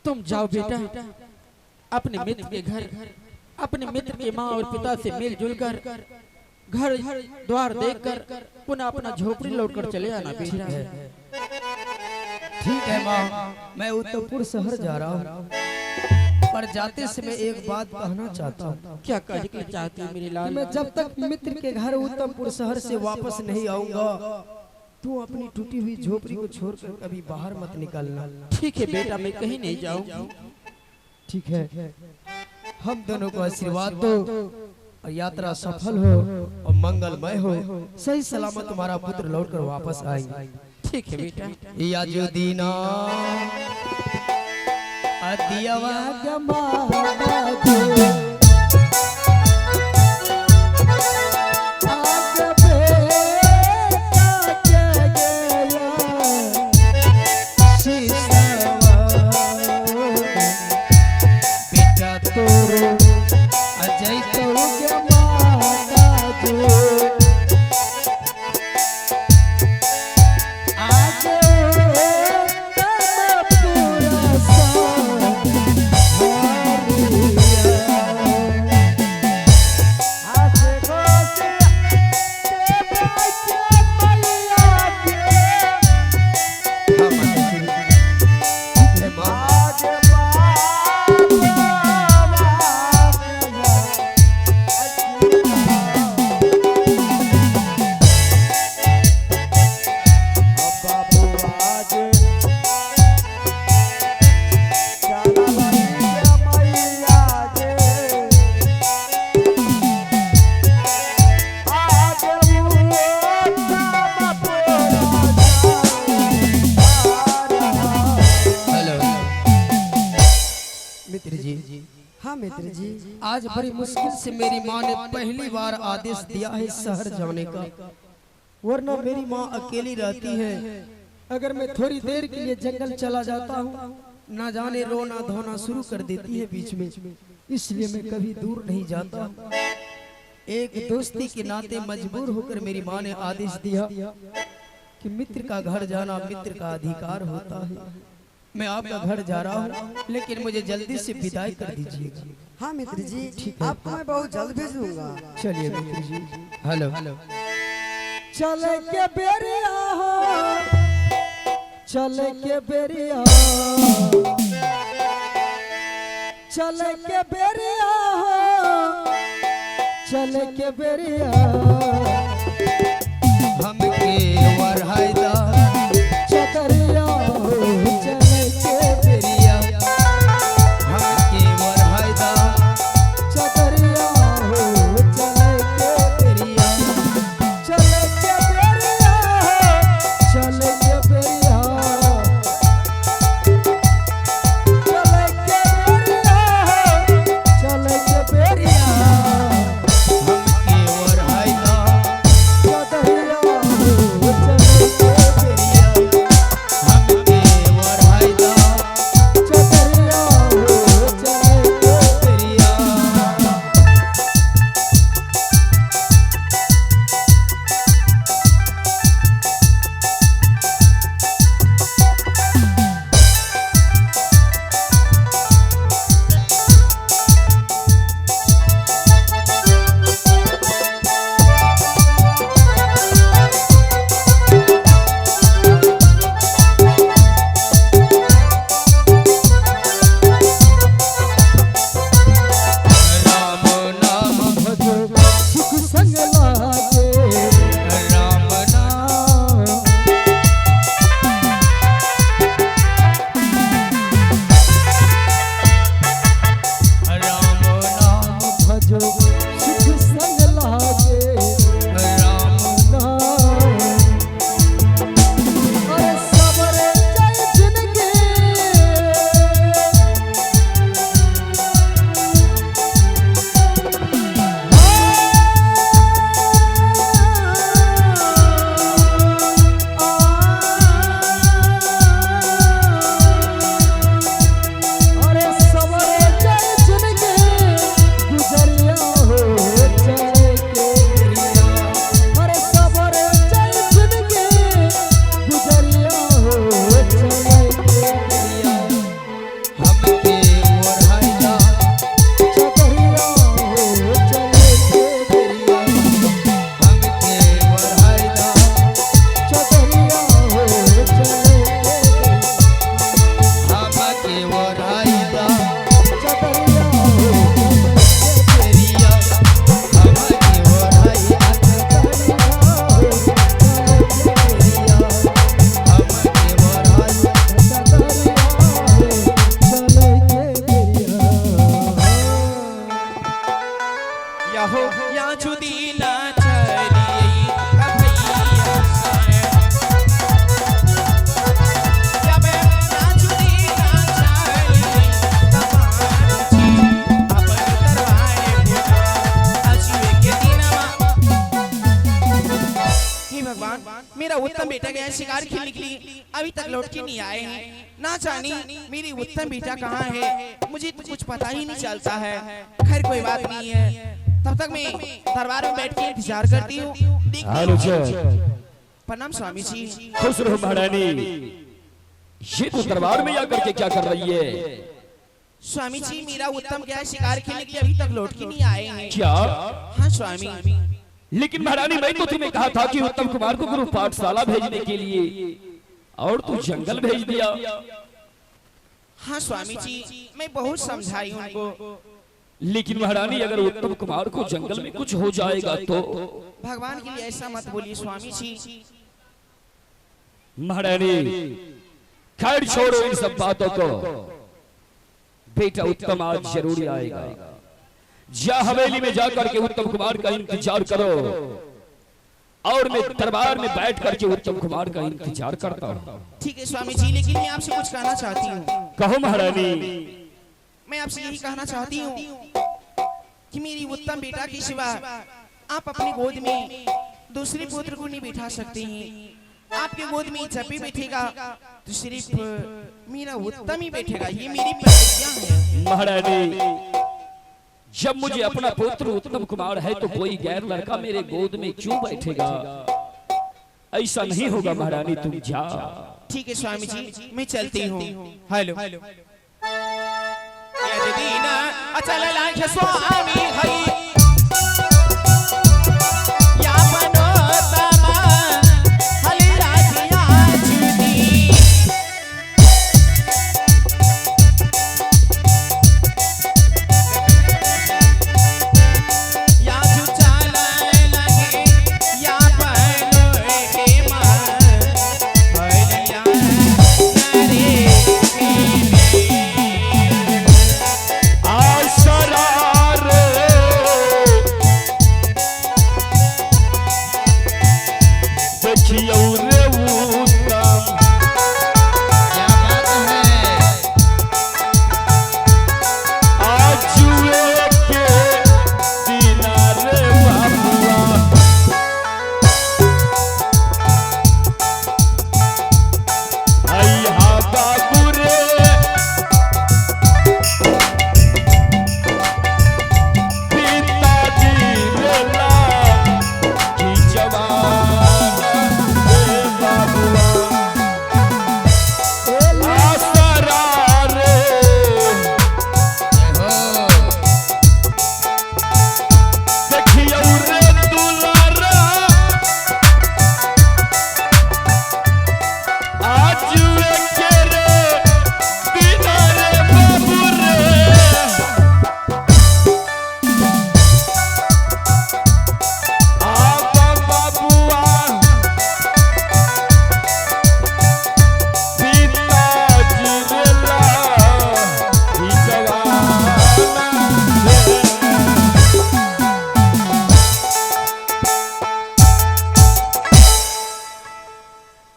तुम जाओ बेटा अपने मित्र के घर, अपने मित्र के माँ और पिता से मिलजुल कर घर द्वार देखकर पुनः अपना झोपड़ी लौटकर चले आना बेटा। ठीक है माँ, मैं उत्तमपुर शहर जा रहा हूँ, पर जाते समय एक बात कहना चाहता हूँ। क्या कहने के लिए चाहती है मेरी लाल? मैं जब तक मित्र के घर उत्तमपुर शहर से वापस नहीं आऊंगा, तू अपनी टूटी हुई झोपड़ी को छोड़कर कभी बाहर मत निकलना। ठीक है बेटा, मैं कहीं नहीं जाऊंगी। ठीक है, हम दोनों को आशीर्वाद दो और यात्रा सफल हो और मंगलमय हो, सही सलामत तुम्हारा पुत्र लौटकर वापस आएंगे। ठीक है बेटा। या जो दीना अदियवा गमादा मित्र जी, आज बड़ी मुश्किल से मेरी माँ ने पहली बार आदेश दिया है शहर जाने का, वरना मेरी माँ अकेली रहती है। अगर मैं थोड़ी देर के लिए जंगल चला जाता हूँ, ना जाने रोना धोना शुरू कर देती है बीच में, इसलिए मैं कभी दूर नहीं जाता। एक दोस्ती के नाते मजबूर होकर मेरी माँ ने आदेश दिया कि मित्र का घर जाना मित्र का अधिकार होता है। मैं आपका घर जा रहा हूँ, लेकिन मुझे जल्दी से विदाई कर दीजिएगा। हाँ मित्र जी, ठीक है, आपको मैं बहुत जल्द भेजूंगा। चलिए मित्र जी। Hello hello. चले के बेरिया हो, चले के बेरिया, चले के बेरिया हो, चले के बेरिया, हमके वरहायदा चतरिया यहो या जुदीला चली कभैया साए या बे या जुदीला चली कबाची अपन दरबारे भूखा अजुए के दिनमा। हे भगवान, मेरा उत्तम बेटा गया शिकार खेलने के लिए, अभी तक लौट के नहीं आए हैं। ना जानी मेरी उत्तम बेटा कहाँ है, मुझे तो कुछ पता ही नहीं चलता है। खैर कोई बात नहीं है, तब तक मैं दरबार में बैठ के इंतजार करती हूँ। प्रणाम स्वामी जी। खुश रहो महारानी। ये तो दरबार में आकर के क्या कर रही है? स्वामी जी, मेरा उत्तम गया शिकार खेलने के लिए, अभी तक लौट के नहीं आए हैं। क्या? हाँ स्वामी। लेकिन महारानी, मैं तो तुम्हें कहा था कि उत्तम कुमार को गुरु पाठशाला भेजने के लिए, और तू जंगल भेज दिया। हाँ स्वामी जी, मैं बहुत समझाई उनको। लेकिन महारानी, अगर उत्तम कुमार को जंगल में कुछ हो जाएगा तो? भगवान के लिए ऐसा मत बोलिए स्वामी जी। महारानी, खैर छोड़ो इन सब बातों को। बेटा उत्तम आज जरूर आएगा। जा हवेली में जाकर के उत्तम कुमार का इंतजार करो, और मैं दरबार में बैठ करके उत्तम कुमार का इंतजार करता हूँ। ठीक है स्वामी जी, लेकिन मैं आपसे कुछ कहना चाहती हूँ। कहो महारानी। मैं आपसे यही कहना चाहती हूँ कि मेरी उत्तम बेटा के सिवा आप अपनी गोद में दूसरे पुत्र को नहीं बिठा सकते हैं। आपके गोद में जब भी बैठेगा तो सिर्फ मेरा उत्तम ही बैठेगा, ये मेरी प्रतिज्ञा है। महारानी, जब मुझे अपना पुत्र उत्तम कुमार है तो कोई गैर लड़का मेरे गोद में क्यों बैठेगा? ऐसा नहीं होगा महारानी, तुम जा। ठीक है स्वामी जी, मैं चलती हूँ। हेलो यदीना अचल लाख स्वामी हई या बनोतमा हली राजिया जुदी या जो चले लगे या बनो के मन हलिया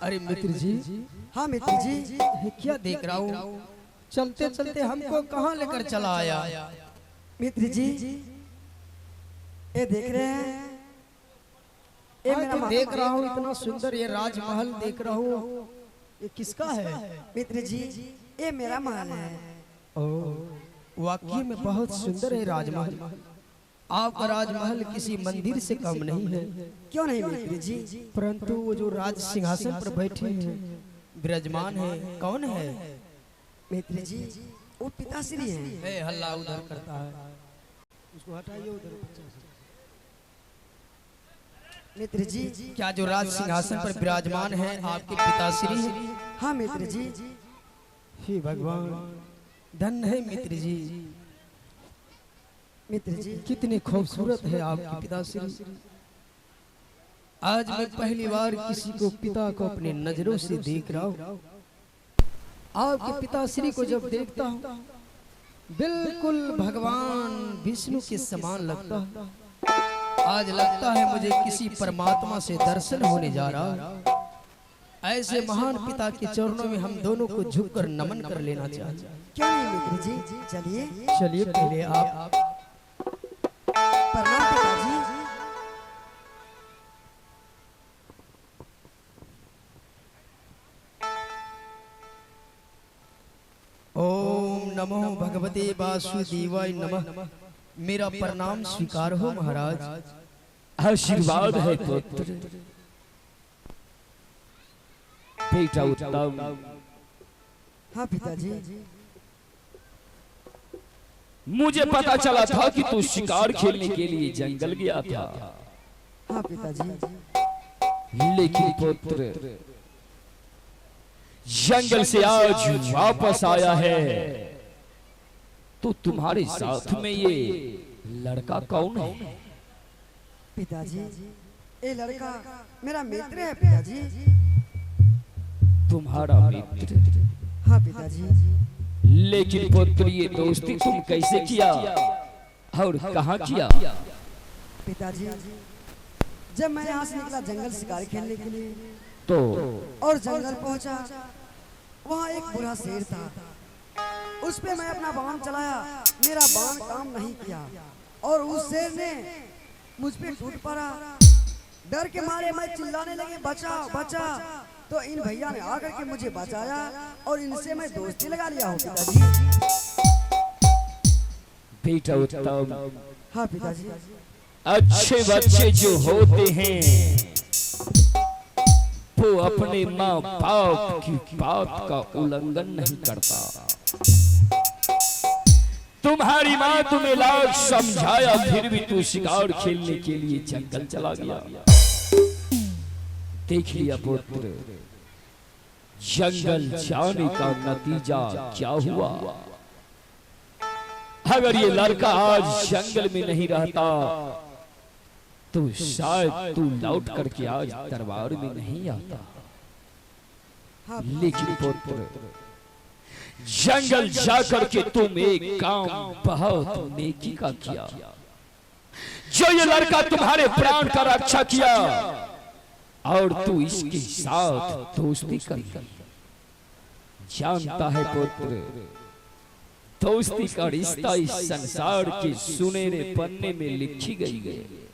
नरे मित्र जी। हाँ मित्र जी, ये क्या देख रहा हूँ? चलते चलते हमको कहाँ लेकर चला आया? मित्र जी, ये देख रहे हैं? ये मैं देख रहा हूँ इतना सुंदर ये राजमहल देख रहा हूँ, ये किसका है? मित्र जी, ये मेरा महल है। वाकई में बहुत सुंदर है राजमहल। आपका राजमहल किसी मंदिर से कम नहीं है। क्यों नहीं मित्र जी? परंतु वो जो राज सिंहासन पर बैठे हैं विराजमान है, कौन है? मित्र जी, वो पिताश्री हैं। हल्ला उधर करता है, उसको हटाइए उधर। मित्र जी, क्या जो राज सिंहासन पर विराजमान है आपके पिताश्री हैं? हाँ मित्र जी। हे भगवान, धन्य है मित्र जी। मित्र जी, कितने खूबसूरत है आपके पिताश्री। आज मैं पहली बार किसी को पिता को अपने नजरों से देख रहा हूँ। आपके पिताश्री को जब देखता हूँ बिल्कुल भगवान विष्णु के समान लगता है। आज लगता है मुझे किसी परमात्मा से दर्शन होने जा रहा। ऐसे महान पिता के चरणों में हम दोनों को झुककर नमन कर लेना चाहिए। क्यों नहीं मित्र जी, चलिए। चलिए पहले आप। प्रणाम पिताजी। ओम नमो भगवते वासुदेवाय नमः। मेरा प्रणाम स्वीकार हो महाराज। आशीर्वाद है पुत्र। बेटा उत्तम, हाँ पिताजी। मुझे पता चला था कि तू शिकार खेलने के लिए जंगल गया था। हाँ पिताजी। लेकिन पुत्र, जंगल से आज वापस आया है, तो तुम्हारे साथ में ये लड़का कौन है? पिताजी, ये लड़का मेरा मित्र है पिताजी। तुम्हारा मित्र? हाँ पिताजी। लेकिन पुत्र, ये दोस्ती तुम कैसे किया और कहाँ किया? पिताजी, जब मैं यहाँ से निकला जंगल शिकार खेलने के लिए, तो और जंगल पहुँचा, वहाँ एक बुरा शेर था। उस पे मैं अपना बाण चलाया, मेरा बाण काम नहीं किया और उस शेर ने मुझ पे टूट पड़ा। डर के मारे मैं चिल्लाने लगे, बचाओ बचाओ। तो इन भैया ने आकर के मुझे बचाया और इनसे मैं दोस्ती लगा लिया हूँ पिताजी। बेटा उत्तम, हाँ पिताजी। अच्छे बच्चे जो होते हैं वो अपने माँ बाप की बात का उल्लंघन नहीं करता। तुम्हारी माँ तुम्हें लाख समझाया, फिर भी तू शिकार खेलने के लिए जंगल चला गया। देख लिया पुत्र, जंगल जाने का नतीजा क्या हुआ। अगर ये लड़का आज जंगल में नहीं रहता तो शायद तू लौट करके आज दरबार में नहीं आता। लेकिन पुत्र, जंगल जाकर के तुम एक काम बहुत नेकी का किया। जो ये लड़का तुम्हारे प्राण का रक्षा किया और तू इसके साथ दोस्ती कर ली। जानता है पुत्र, दोस्ती का रिश्ता इस संसार के सुनहरे पन्ने में लिखी गई है।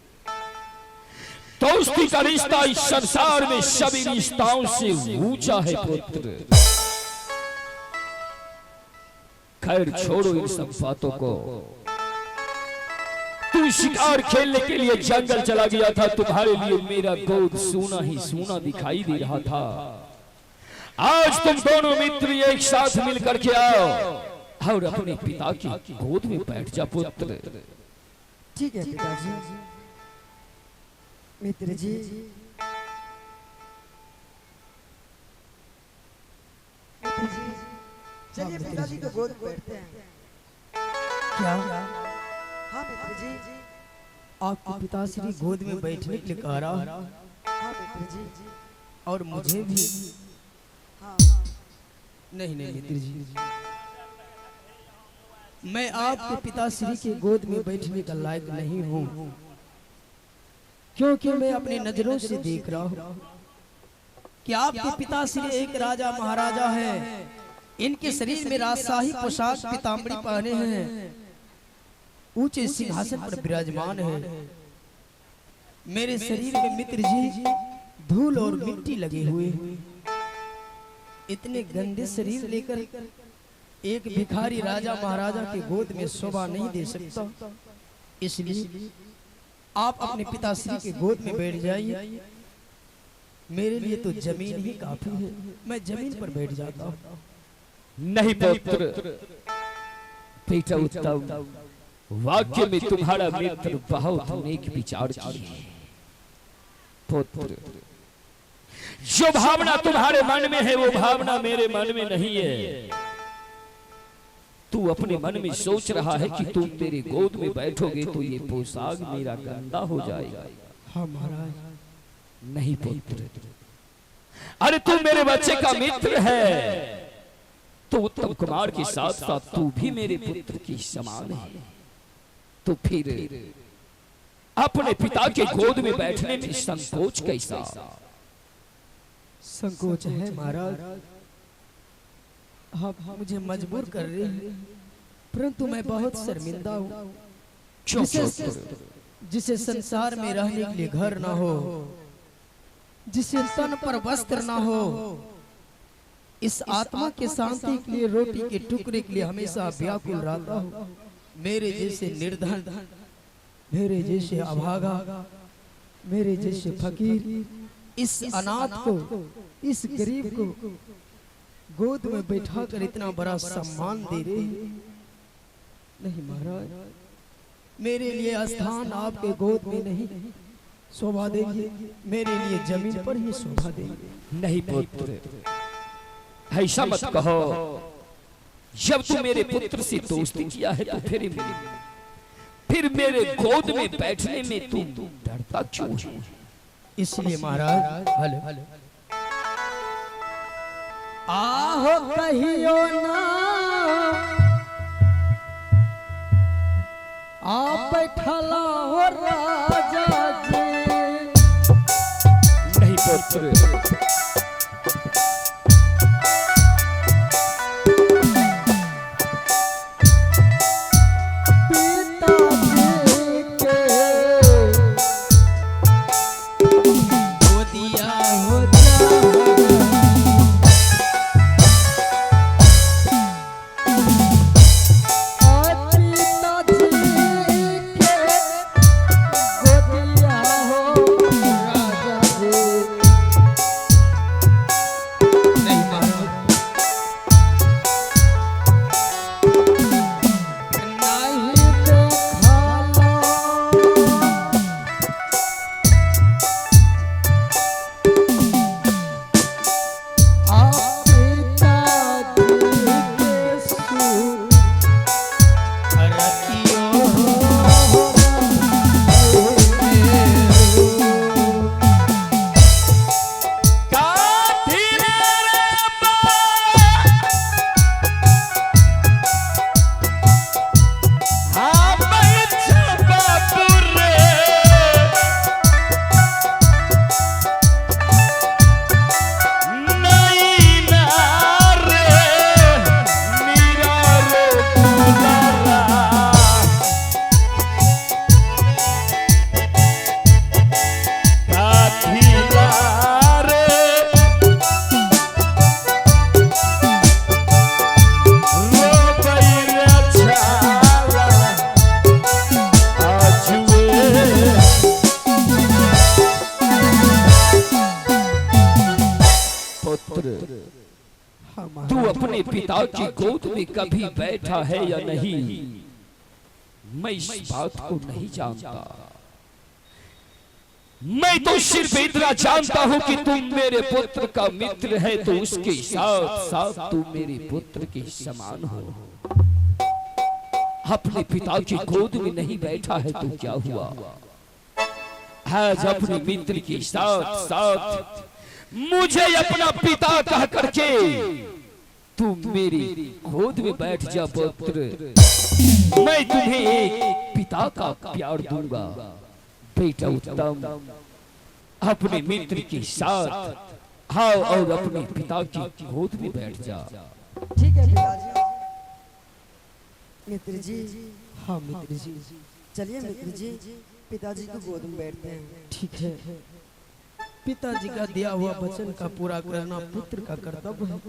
दोस्ती का रिश्ता इस संसार में सभी रिश्ताओं से ऊंचा है पुत्र। खैर छोड़ो इन सब बातों को। तू शिकार खेलने के लिए जंगल चला गया था, तुम्हारे लिए मेरा गोद सूना ही सूना दिखाई दे रहा था। आज तुम दोनों मित्र एक साथ मिलकर के आओ और अपने पिता की गोद में बैठ जा पुत्र। ठीक है पिताजी। मित्र जी, चलिए पिताजी को गोद में बैठते हैं। क्या हाँ मित्र जी। आपके पिताश्री गोद में बैठने के लिए कह रहा? हाँ मित्र जी। और मुझे भी? हाँ। नहीं नहीं मित्र जी, मैं आपके पिताश्री के गोद में बैठने का लायक नहीं हूँ, क्योंकि मैं अपनी नजरों से देख रहा हूँ कि आपके पिताश्री एक राजा महाराजा है। इनके शरीर में राजशाही पोशाक पीताम्बरी पहने हैं, ऊंचे सिंहासन पर विराजमान है। मेरे शरीर में मित्र जी धूल और मिट्टी लगे हुए। इतने गंदे शरीर लेकर एक भिखारी राजा महाराजा के गोद में शोभा नहीं दे सकता। इसलिए आप अपने पिताश्री के गोद में बैठ जाइए। मेरे लिए तो जमीन ही काफी है, मैं जमीन पर बैठ जाता हूँ। नहीं पुत्र, बेटा उत्तम, वाक्य में तुम्हारा मित्र बहुत नेक विचार की है। पुत्र, जो भावना तुम्हारे मन में है वो भावना मेरे मन में नहीं है। तू अपने मन में सोच रहा है कि तुम तेरे गोद में बैठोगे तो ये पोशाक मेरा गंदा हो जाएगा। हाँ महाराज। नहीं पुत्र, अरे तू मेरे बच्चे का मित्र है, तो उत्तम कुमार के साथ साथ तू भी मेरे पुत्र की समान है। तो फिर अपने पिता के गोद में बैठने में संकोच कैसा? संकोच है महाराज, आप मुझे मजबूर कर रहे हैं, परंतु मैं बहुत शर्मिंदा हूँ। क्यों? जिसे संसार में रहने के लिए घर ना हो, जिसे तन पर वस्त्र ना हो, इस आत्मा के शांति के लिए, रोटी के टुकड़े के लिए हमेशा व्याकुल रहता हूँ। मेरे जैसे निर्धन, मेरे जैसे अभागा, मेरे जैसे फकीर, इस अनाथ को, इस गरीब को गोद में बैठाकर इतना बड़ा सम्मान दे रहे हैं। नहीं महाराज, मेरे लिए स्थान आपके गोद में नहीं शोभा देंगे, मेरे लिए जमीन पर ही शोभा देंगे। नहीं पुत्र, ऐसा मत कहो। जब तू मेरे पुत्र से दोस्ती किया है तो फिर मेरे गोद में बैठने में तू डरता क्यों है? इसलिए महाराज, हलो आहो कहियो ना आप बैठला हो राजा जी। नहीं पुत्र, तू अपने पिता की गोद में कभी बैठा है या नहीं, मैं इस बात को नहीं जानता। मैं तो सिर्फ इतना जानता हूं कि तुम मेरे पुत्र का मित्र है, तो उसके साथ साथ तू मेरे पुत्र के समान हो। अपने पिता की गोद में नहीं बैठा है तो क्या हुआ? आज अपने मित्र के साथ साथ मुझे अपना पिता कह करके तू मेरी गोद में बैठ जा पुत्र। मैं तुम्हें एक पिता का प्यार दूंगा। बेटा उत्तम, अपने मित्र के साथ आओ और अपने पिता की गोद में बैठ जा। ठीक है पिताजी। मित्र जी, हाँ मित्र जी, चलिए मित्र जी, पिताजी को गोद में बैठते हैं। ठीक है। पिताजी का दिया हुआ वचन का पूरा करना पुत्र का कर्तव्य है।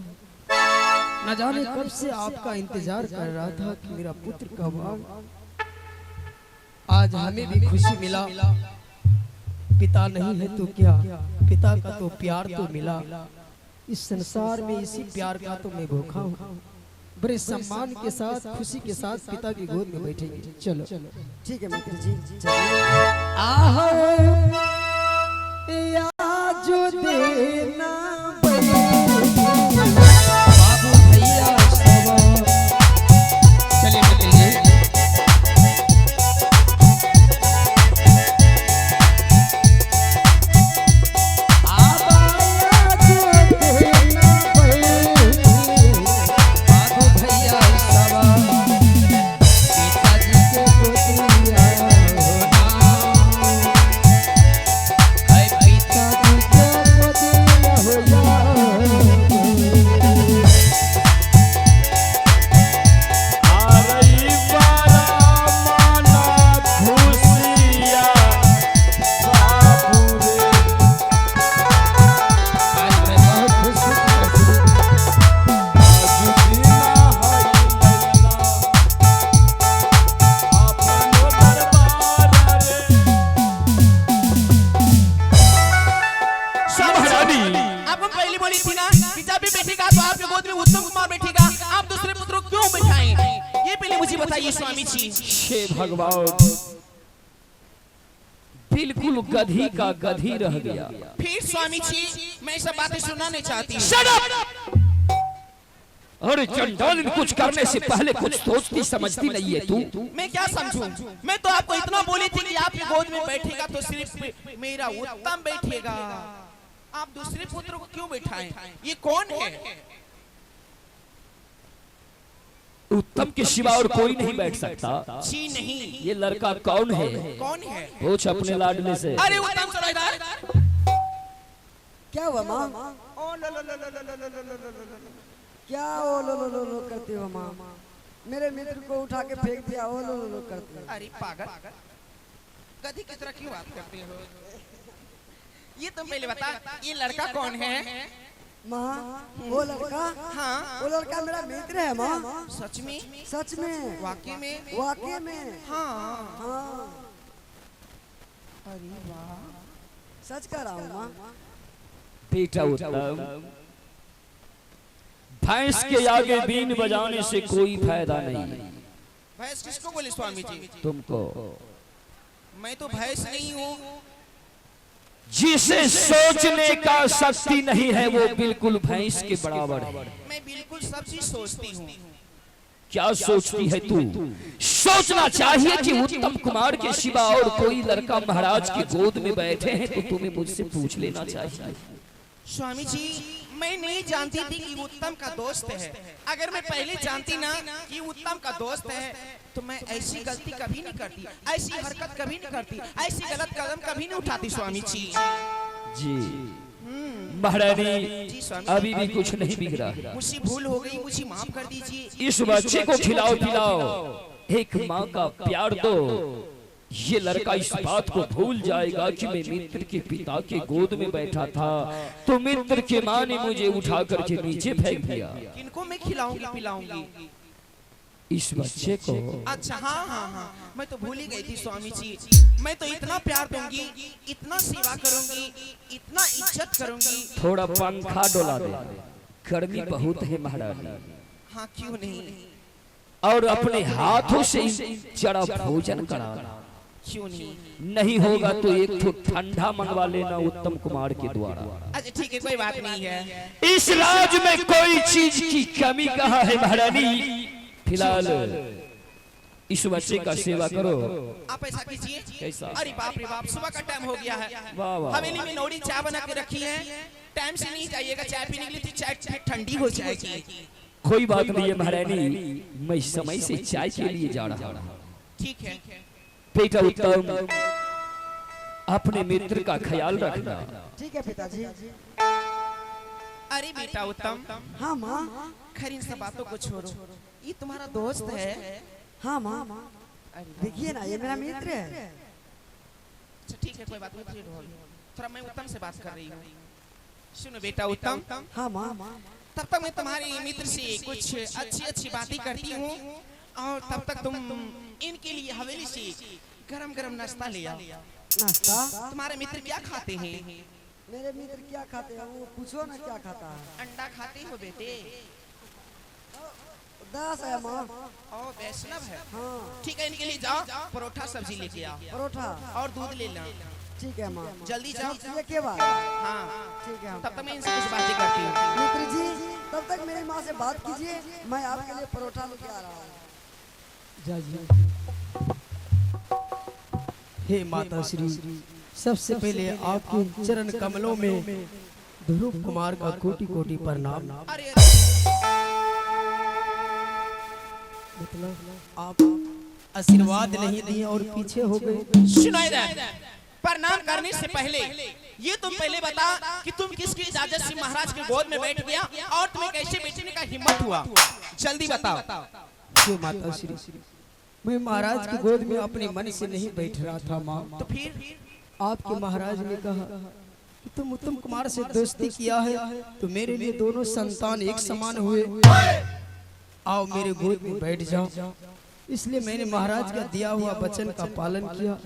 न जाने कब से आपका इंतजार कर रहा था कि मेरा पुत्र कब आए। आज हमें भी खुशी मिला। पिता नहीं है तो क्या, पिता का तो प्यार तो मिला। इस संसार में इसी प्यार का तो मैं भूखा हूँ। बड़े सम्मान के साथ, खुशी के साथ पिता की गोद में बैठेंगे। चलो ठीक है मित्र जी, चलिए। आहो या जो देना बाबू भैया सब चले निकलिए। बताइए स्वामी जी। हे भगवान, बिल्कुल गधी का गधी रह गया। फिर स्वामी जी मैं सब बातें सुनना नहीं चाहती हूँ। Shut up! अरे चंडाल, कुछ करने से पहले कुछ सोचती समझती नहीं है तू? मैं क्या समझूं? मैं तो आपको इतना बोली थी कि आपकी गोद में बैठेगा तो सिर्फ मेरा उत्तम बैठेगा। आप दूसरे पुत्र को क्यों बैठाएं? ये कौन है? उत्तम के सिवा और कोई नहीं बैठ सकता। जी नहीं। ये लड़का कौन है? कौन है? पूछ अपने लाडले से। अरे उत्तम चलो इधर। क्या हुआ माँ? ओ लो लो लो लो लो लो लो लो लो लो। क्या ओ लो लो लो लो करते हो माँ? मेरे मित्र को उठा के फेंक दिया, ओ लो लो लो करते हो। अरे पागल, गधी की तरह क्यों बात करते हो? ये तुम पहले बता, ये लड़का कौन है? माँ वो लड़का, हाँ वो लड़का मेरा मित्र है माँ। सच में? सच में, वाकई में? वाकई में। हाँ हाँ अरे वाह, सच कह रहा हूँ माँ। बेटा उत्तम, भैंस के आगे बीन बजाने से कोई फायदा नहीं। भैंस किसको बोले स्वामी जी? तुमको। मैं तो भैंस नहीं हूँ। जिसे सोचने का शक्ति नहीं है वो बिल्कुल भैंस के बराबर है। मैं बिल्कुल सब चीज सोचती हूँ। क्या सोचती है तू? सोचना चाहिए कि उत्तम कुमार के सिवा और कोई लड़का महाराज की गोद में बैठे हैं तो तुम्हें मुझसे पूछ लेना चाहिए। स्वामी जी मैं नहीं जानती थी कि उत्तम का दोस्त है। अगर मैं पहले जानती ना कि उत्तम का दोस्त है तो मैं ऐसी गलती कभी नहीं करती, ऐसी हरकत कभी नहीं करती, ऐसी गलत कदम कभी नहीं उठाती स्वामी जी। जी महारानी, जी स्वामी, अभी भी कुछ नहीं बिगड़ा। मुझसे भूल हो गई, मुझे माफ कर दीजिए। इस बच्चे को खिलाओ पिलाओ, एक माँ का प्यार दो। ये लड़का इस बात को भूल जाएगा कि मैं मित्र के पिता के गोद में बैठा था तो मित्र के माँ ने मुझे उठा करके नीचे फेंक दिया। किनको मैं खिलाऊंगी पिलाऊंगी? इस बच्चे को। अच्छा हाँ हाँ हाँ, मैं तो भूल ही गई थी स्वामी जी। मैं तो इतना प्यार दूंगी, इतना सेवा करूंगी, इतना इज्जत करूंगी। थोड़ा पंखा डोला दे, गर्मी बहुत है महारानी। हाँ क्यों नहीं, और अपने हाथों से जरा भोजन करा। क्यों नहीं? नहीं होगा तो एक तो ठंडा मंगवा लेना उत्तम कुमार के द्वारा। अच्छा ठीक है, कोई बात नहीं है। इस राज में कोई चीज की कमी कहाँ है महारानी? फिलहाल इस बच्चे का सेवा करो। आप ऐसा कीजिए। कैसा? अरे बाप रे बाप, सुबह का टाइम हो गया है। वाह वाह। हवेली में नौड़ी चाय बना के रखी है, टाइम से नहीं जाइएगा चाय पीने के लिए, तो चाय ठंडी हो जाएगी। कोई बात नहीं है महारानी, मैं समय से चाय के लिए जा रहा हूँ। ठीक है बेटा उत्तम, अपने मित्र का ख्याल रखना। ठीक है पिताजी। अरे बेटा उत्तम, हाँ माँ। खैर इन सब बातों को छोड़ो, ये तुम्हारा दोस्त है? हाँ माँ, देखिए ना ये मेरा मित्र है। अच्छा ठीक है, कोई बात नहीं, थोड़ा मैं उत्तम से बात कर रही हूँ। सुनो बेटा उत्तम, हाँ माँ, तब तक मैं तुम्हारे मित्र से कुछ अच्छी अच्छी बातें करती हूँ और तब तक तुम इनके लिए हवेली से गरम गरम नाश्ता ले आओ। नाश्ता? तुम्हारे मित्र क्या खाते हैं? मेरे मित्र क्या खाते हैं वो पूछो ना, क्या खाता है? अंडा खाते हो बेटे? दास है माँ। ओ वैष्णव है। हाँ ठीक है, इनके लिए जाओ परोठा सब्जी लेके आओ परोठा और दूध ले लो। ठीक है माँ, जल्दी जाओ। ये के बाद? हाँ ठीक है। तब तक मैं इनसे कुछ बातें करती हूँ। मित्र जी तब तक मेरी माँ से बात कीजिए, मैं आपके लिए परोठा लेके आ रहा हूँ। हे माता श्री, सबसे पहले आपके चरण कमलों में ध्रुव कुमार का कोटि कोटि प्रणाम। अरे मतलब आप आशीर्वाद नहीं दिए और पीछे हो गए। सुनो इधर, प्रणाम करने से पहले ये तुम पहले बता कि तुम किसकी इजाजत से महाराज के गोद में बैठ गया और तुम्हें कैसे बैठने का हिम्मत हुआ? जल्दी बताओ। हे माता श्री, मैं महाराज की गोद में अपने मन से नहीं बैठ रहा था माँ। तो फिर आपके महाराज ने कहा कि तुम उत्तम कुमार से दोस्ती किया है तो मेरे लिए दोनों संतान एक समान हुए, आओ मेरे गोद में बैठ जाओ। इसलिए मैंने महाराज का दिया हुआ वचन का पालन किया,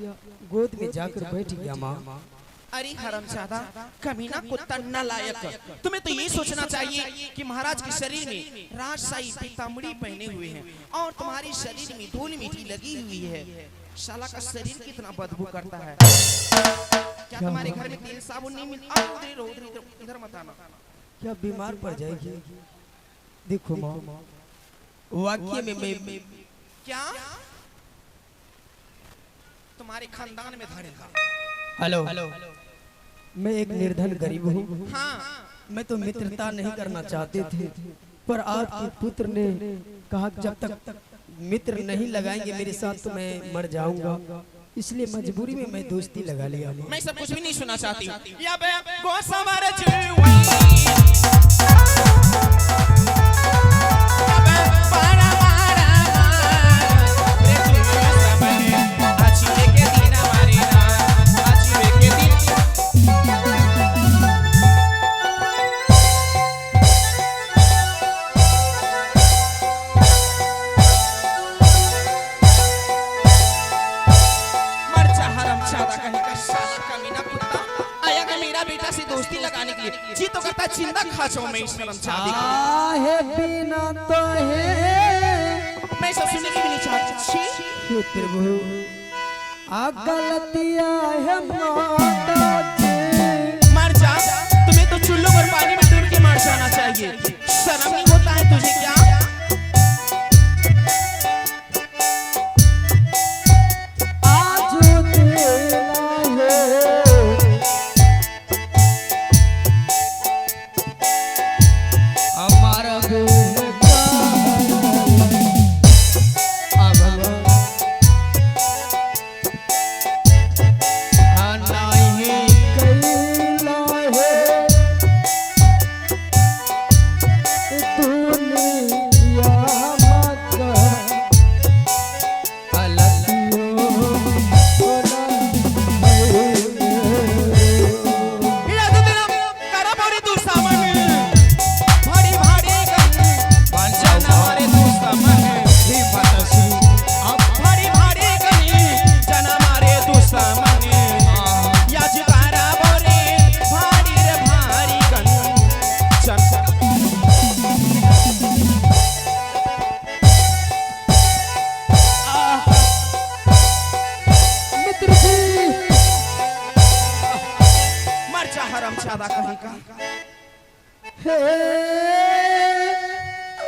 गोद में जाकर बैठ गया माँ। अरे हरामजादा, कमीना, कुत्ता, नालायक, तुम्हें तो ये सोचना चाहिए कि महाराज के शरीर में राजशाही पीताम्बरी पहने हुए हैं और तुम्हारे शरीर में धूल मिट्टी लगी हुई है। शाला का शरीर कितना बदबू करता है। क्या तुम्हारे घर में तेल साबुन नहीं मिलता? इधर मत आना। क्या बीमार पड़ जाएगी? देखो माँ, वाकई में मैं क्या तुम्हारे खानदान में धड़े था? हेलो, मैं एक निर्धन गरीब हूँ। हाँ, मैं तो मित्रता नहीं करना चाहते थे, पर आपके पुत्र ने कहा जब तक मित्र नहीं लगाएंगे मेरे साथ तो मैं मर जाऊंगा, इसलिए मजबूरी में मैं दोस्ती लगा लिया। मैं सब कुछ भी नहीं सुना चाहती। या बे बेटा से दोस्ती लगाने के लिए जी तो करता चिंता खा जाऊं मैं इस शर्मसार है बिना तो है मैं सब सुनने की भी नहीं चाहती। हे प्रभु आ गलतियां है माता जी। मर जा, तुम्हें तो चुल्लू पर पानी में डूब के मर जाना चाहिए। शर्म नहीं होता है तुझे क्या?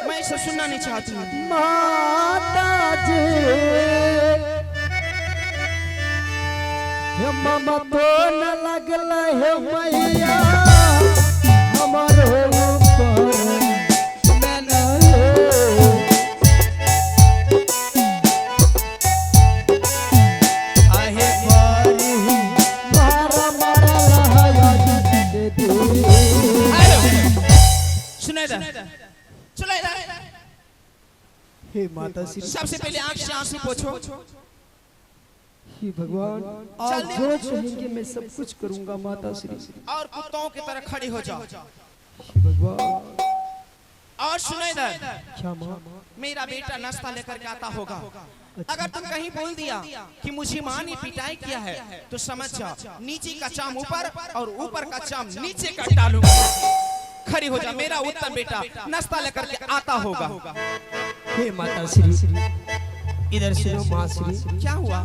मैं इसे सुनना नहीं चाहती माता जी। मामा तो न लगल है मैया हमारो ऊपर मैं न आहे बारी मारा मारा लहाया दे दे। सुने इधर, चलो इधर। हे माता श्री, सबसे पहले आंख से आंसू पोंछो। हे भगवान, आप जो चाहेंगे मैं सब कुछ करूंगा माता श्री। और कुत्तों की तरह खड़ी हो जाओ। हे भगवान, और सुनो इधर, क्या माँ? मेरा बेटा नाश्ता लेकर के आता होगा। अगर तुम कहीं बोल दिया कि मुझे माँ ने पिटाई किया है तो समझ जाओ नीचे का चाम ऊपर और ऊपर का चाम नीचे का डालूंगा। खड़ी हो जा, मेरा उत्तम बेटा नाश्ता लेकर के आता होगा। हे माता श्री, इधर सुनो माँ श्री। क्या हुआ?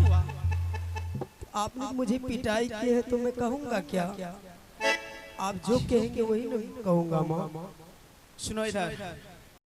आपने मुझे पिटाई की है तो मैं कहूँगा क्या? आप जो कहेंगे वही नहीं कहूँगा माँ। सुनो इधर,